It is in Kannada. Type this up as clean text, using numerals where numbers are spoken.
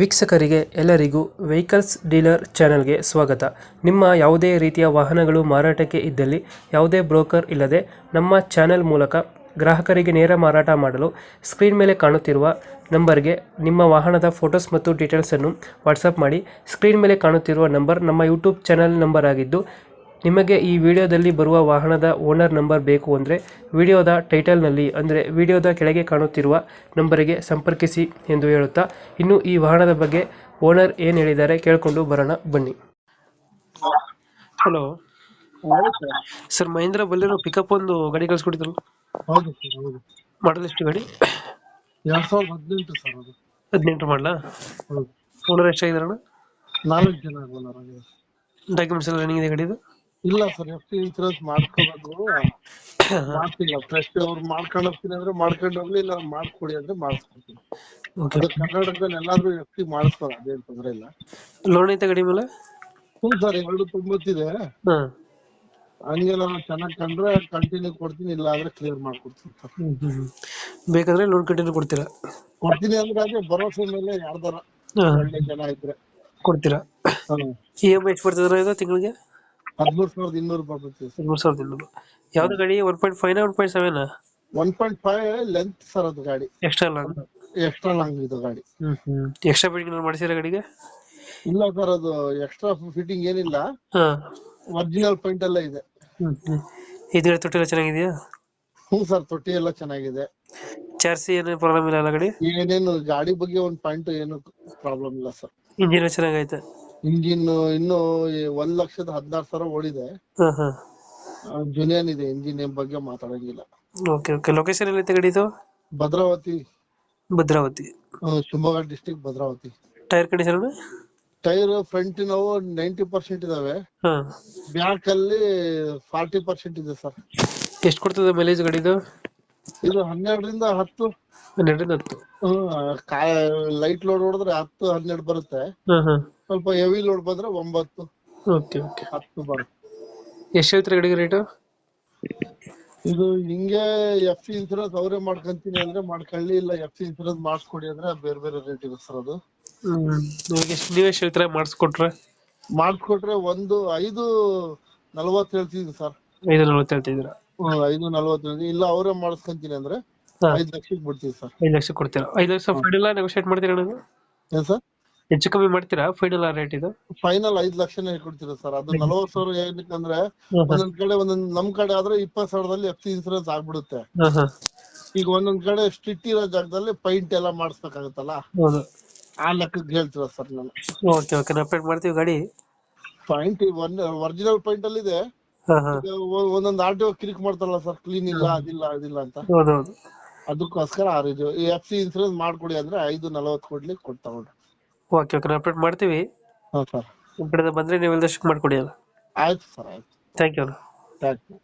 ವೀಕ್ಷಕರಿಗೆ ಎಲ್ಲರಿಗೂ ವೆಹಿಕಲ್ಸ್ ಡೀಲರ್ ಚಾನೆಲ್ಗೆ ಸ್ವಾಗತ. ನಿಮ್ಮ ಯಾವುದೇ ರೀತಿಯ ವಾಹನಗಳು ಮಾರಾಟಕ್ಕೆ ಇದ್ದಲ್ಲಿ ಯಾವುದೇ ಬ್ರೋಕರ್ ಇಲ್ಲದೆ ನಮ್ಮ ಚಾನೆಲ್ ಮೂಲಕ ಗ್ರಾಹಕರಿಗೆ ನೇರ ಮಾರಾಟ ಮಾಡಲು ಸ್ಕ್ರೀನ್ ಮೇಲೆ ಕಾಣುತ್ತಿರುವ ನಂಬರ್ಗೆ ನಿಮ್ಮ ವಾಹನದ ಫೋಟೋಸ್ ಮತ್ತು ಡೀಟೇಲ್ಸನ್ನು ವಾಟ್ಸಪ್ ಮಾಡಿ. ಸ್ಕ್ರೀನ್ ಮೇಲೆ ಕಾಣುತ್ತಿರುವ ನಂಬರ್ ನಮ್ಮ ಯೂಟ್ಯೂಬ್ ಚಾನೆಲ್ ನಂಬರ್ ಆಗಿದ್ದು, ನಿಮಗೆ ಈ ವಿಡಿಯೋದಲ್ಲಿ ಬರುವ ವಾಹನದ ಓನರ್ ನಂಬರ್ ಬೇಕು ಅಂದರೆ ವಿಡಿಯೋದ ಟೈಟಲ್ನಲ್ಲಿ ಅಂದರೆ ವಿಡಿಯೋದ ಕೆಳಗೆ ಕಾಣುತ್ತಿರುವ ನಂಬರಿಗೆ ಸಂಪರ್ಕಿಸಿ ಎಂದು ಹೇಳುತ್ತಾ, ಇನ್ನು ಈ ವಾಹನದ ಬಗ್ಗೆ ಓನರ್ ಏನು ಹೇಳಿದ್ದಾರೆ ಕೇಳಿಕೊಂಡು ಬರೋಣ ಬನ್ನಿ. ಹಲೋ ಹೌದು ಸರ್. ಸರ್, ಮಹೇಂದ್ರ ಬಲ್ಲೆರೋ ಪಿಕಪ್ ಒಂದು ಗಾಡಿ ಕಳಿಸ್ಕೊಟ್ಟಿದ್ರು, ಹೌದು ಸರ್, ಹೌದು. ಮಾಡಲ್ ಎಷ್ಟು ಗಾಡಿ? 2018 ಸರ್ ಅದು. 18 ಮಾಡಲಾ? ಹೌದು. ಓನರ್ ಎಷ್ಟಾಗಿದಾರಣ? 4 ಜನ ಓನರ್ ಆಗಿದೆ. ಡಾಕ್ಯುಮೆಂಟ್ಸ್ ಎಲ್ಲ ರನ್ನಿಂಗ್ ಇದೆ ಗಾಡಿದು? ಇಲ್ಲ ಸರ್, ಎಫ್ ಸಿ ಇನ್ಸೂರೆನ್ಸ್ ಮಾಡ್ಕೋಬೇಕು. ಮಾಡ್ತಿಲ್ಲ. ಫ್ರೆಶ್ ಅವ್ರು ಮಾಡ್ಕೊಂಡು ಹೋಗ್ತೀನಿ ಅಂದ್ರೆ ಮಾಡ್ಕೊಂಡು ಹೋಗ್ಲಿ, ಇಲ್ಲ ಮಾಡ್ಕೊಡಿ ಅಂದ್ರೆ ಮಾಡಿಸ್ಕೊಡ್ತೀನಿ. ಓಕೆ. ಅದು ಕರ್ನಾಟಕದಲ್ಲಿ ಎಲ್ಲಾದ್ರೂ ಎಫ್ ಸಿ ಮಾಡಿಸ್ತಾರೆ, ಅದೇನ್ ತೊಂದ್ರೆ ಇಲ್ಲ. ಲೋನ್ ಐತೆ ಗಾಡಿ ಮೇಲೆ? ಹ್ಞೂ ಸರ್, 290 ಇದೆ. ಹಾಂ. ಹಂಗೆ ನಾನು ಚೆನ್ನಾಗಿ ಕಂಡ್ರೆ ಕಂಟಿನ್ಯೂ ಕೊಡ್ತೀನಿ, ಇಲ್ಲ ಅಂದ್ರೆ ಕ್ಲಿಯರ್ ಮಾಡ್ಕೊಡ್ತೀನಿ ಸರ್. ಬೇಕಾದ್ರೆ ಲೋನ್ ಕಂಟಿನ್ಯೂ ಕೊಡ್ತೀರಾ? ಕೊಡ್ತೀನಿ ಅಂದ್ರೆ ಅದೇ ಭರೋಸೆ ಮೇಲೆ ಯಾರ್ದಾರ ಹಾಂ, ಒಳ್ಳೆ ಜನ ಇದ್ರೆ ಕೊಡ್ತೀರಾ? ಇ ಎಮ್ ಐ ಎಷ್ಟು ಬರ್ತದೆ ಇದು ತಿಂಗಳಿಗೆ? 13,200 ಬರ್ತೈತಿ ಸರ್. 3200. ಯಾವ್ದು ಗಾಡಿ? 1.5 1.7? 1.5 ಲೆಂತ್ ಸರ್ ಅದು ಗಾಡಿ. Extra long? ಎಕ್ಸ್ಟ್ರಾ ಲಾಂಗ್ ಇದು ಗಾಡಿ. ಎಕ್ಸ್ಟ್ರಾ ಫಿಟ್ಟಿಂಗ್ ಮಾಡಿಸಿರ ಗಾಡಿಗೆ? ಇಲ್ಲ ಸರ್, ಅದು ಎಕ್ಸ್ಟ್ರಾ ಫಿಟ್ಟಿಂಗ್ ಏನಿಲ್ಲ, ಹಾ. ಒರಿಜಿನಲ್ ಪೈಂಟ್ ಎಲ್ಲ ಇದೆ. ಇದು ತೊಟ್ಟಿ ಎಲ್ಲ ಚೆನ್ನಾಗಿದೆಯಾ? ಹ್ಞೂ ಸರ್, ತೊಟ್ಟಿ ಎಲ್ಲ ಚೆನ್ನಾಗಿದೆ. ಚಾರ್ಸಿ ಏನೇನು ಪ್ರಾಬ್ಲಮ್ ಇಲ್ಲ ಅಲ್ಲ ಗಾಡಿ? ಏನೇನು ಗಾಡಿ ಬಗ್ಗೆ ಒಂದು ಪಾಯಿಂಟ್ ಏನು ಪ್ರಾಬ್ಲಮ್ ಇಲ್ಲ ಸರ್. ಇಂಜಿನ್ ಚೆನ್ನಾಗೈತೆ? ಇಂಜಿನ್ ಇನ್ನು 1,16,000 ಓಡಿದೆ. ಹಾ ಹಾ. ಜುನಿಯನ್ ಇದೆ, ಇಂಜಿನ್ ಬಗ್ಗೆ ಮಾತಾಡಂಗಿಲ್ಲ. Okay okay. ಲೊಕೇಶನ್ ಎಲ್ಲೈತೆ ಗಾಡಿ ಇದು? Bhadravati. Bhadravati. Shivamogga district Bhadravati. Tyre condition? Tyre ಫ್ರಂಟಿನವು 90% ಇದಾವೆ. ಹಾ. ಬ್ಯಾಕ್ ಅಲ್ಲಿ 40% ಇದೆ ಸರ್. ಎಷ್ಟು ಕೊಡ್ತದೆ ಮೈಲೇಜ್ ಗಾಡಿದು? ಇದು 12ರಿಂದ 10. 12ರಿಂದ 10. ಲೈಟ್ ಲೋಡ್ ಹೊಡೆದ್ರೆ 10-12 ಬರುತ್ತೆ. ಹಾ ಹಾ. ಸ್ವಲ್ಪ ಹೆವಿ ಲೋಡ್ ಬಂದ್ರೆ 9, ಓಕೆ ಓಕೆ. 10 ಬರುತ್ತೆ. ಎಷ್ಟು ಹೇಳ್ತೀರಾ ಗಾಡಿಗೆ ರೇಟು? ಇದು ಹಿಂಗೆ ಎಫ್ ಸಿ ಇನ್ಸೂರೆನ್ಸ್ ಅವರೇ ಮಾಡ್ಕೊಂತೀನಿ ಅಂದ್ರೆ ಮಾಡ್ಕೊಳ್ಳಿ, ಇಲ್ಲ ಎಫ್ ಸಿ ಇನ್ಸೂರೆನ್ಸ್ ಮಾಡಿಸ್ಕೊಡಿ ಅಂದ್ರೆ ಬೇರೆ ಬೇರೆ ರೇಟ್ ಇದೆ ಸರ್ ಅದು. ನೀವೆಷ್ಟು ಹೇಳ್ತೀರಾ ಮಾಡಿಸ್ಕೊಟ್ರೆ? ಮಾಡಿಸ್ಕೊಟ್ರೆ 5,40 ಹೇಳ್ತಿದ್ದೀನಿ ಸರ್. 540 ಹೇಳ್ತಿದ್ದೀರಾ? 5,40. ಇಲ್ಲ ಅವರೇ ಮಾಡಿಸ್ಕೊಂತೀನಿ ಅಂದ್ರೆ 5 ಲಕ್ಷಕ್ಕೆ ಬಿಡ್ತೀವಿ ಸರ್. 5 ಲಕ್ಷ ಕೊಡ್ತೀರಾ? 5 ಲಕ್ಷ ಫೈನಲ್ ನೆಗೋಷಿಯೇಟ್ ಮಾಡ್ತೀರಾ ನೀವು? ಏನ್ ಸರ್? ಹೆಚ್ಚು ಕಮ್ಮಿ ಮಾಡ್ತೀರಾ ಫೈನಲ್ ರೇಟ್ ಇದು? ಫೈನಲ್ 5 ಲಕ್ಷನೇ ಕೊಡ್ತೀರಾ ಸರ್. ಅದು 40,000 ಏನಕ್ಕಂದ್ರೆ ಒಂದೊಂದ್ ಕಡೆ ನಮ್ ಕಡೆ ಆದ್ರೆ 20,000ದಲ್ಲಿ ಎಫ್ ಸಿ ಇನ್ಸೂರೆನ್ಸ್ ಆಗ್ಬಿಡುತ್ತೆ. ಈಗ ಒಂದೊಂದ್ ಕಡೆ ಸ್ಟ್ರಿಕ್ಟ್ ಇರೋ ಜಾಗದಲ್ಲಿ ಪೈಂಟ್ ಎಲ್ಲ ಮಾಡಿಸ್ಬೇಕಾಗತ್ತಲ್ಲ, ಆ ಲೆಕ್ಕಕ್ಕೆ ಹೇಳ್ತೀರಾ ಸರ್ ನಾನು. ಓಕೆ ಓಕೆ, ನಾವು ಅಪ್ಡೇಟ್ ಮಾಡ್ತೀವಿ ಗಾಡಿ. ಪಾಯಿಂಟ್ ಒರಿಜಿನಲ್ ಪಾಯಿಂಟ್ ಅಲ್ಲಿ ಇದೆ. ಒಂದೊಂದು ಆಟೋ ಕಿರಿಕ್ ಮಾಡ್ತಾರಲ್ಲ ಸರ್, ಕ್ಲೀನ್ ಇಲ್ಲ, ಅದಿಲ್ಲ ಅಂತ. ಅದಕ್ಕೋಸ್ಕರ ಇದು ಎಫ್ ಸಿ ಇನ್ಸೂರೆನ್ಸ್ ಮಾಡ್ಕೊಡಿ ಅಂದ್ರೆ 5,40 ಕೊಡ್ಲಿಕ್ಕೆ ಕೊಡ್ತಾವ್ರಿ. ಓಕೆ ಓಕೆ, ನಾವು ಅಪ್ಡೇಟ್ ಮಾಡ್ತೀವಿ. ಹಾ ಸರ್, ನಿಮ್ಮ ಕಡೆ ಬಂದ್ರೆ ನೀವು ಎಲ್ಲ ಮಾಡ್ಕೊಡಿ ಅಲ್ಲ. ಆಯ್ತು ಸರ್, ಆಯ್ತು. Thank you. Thank you.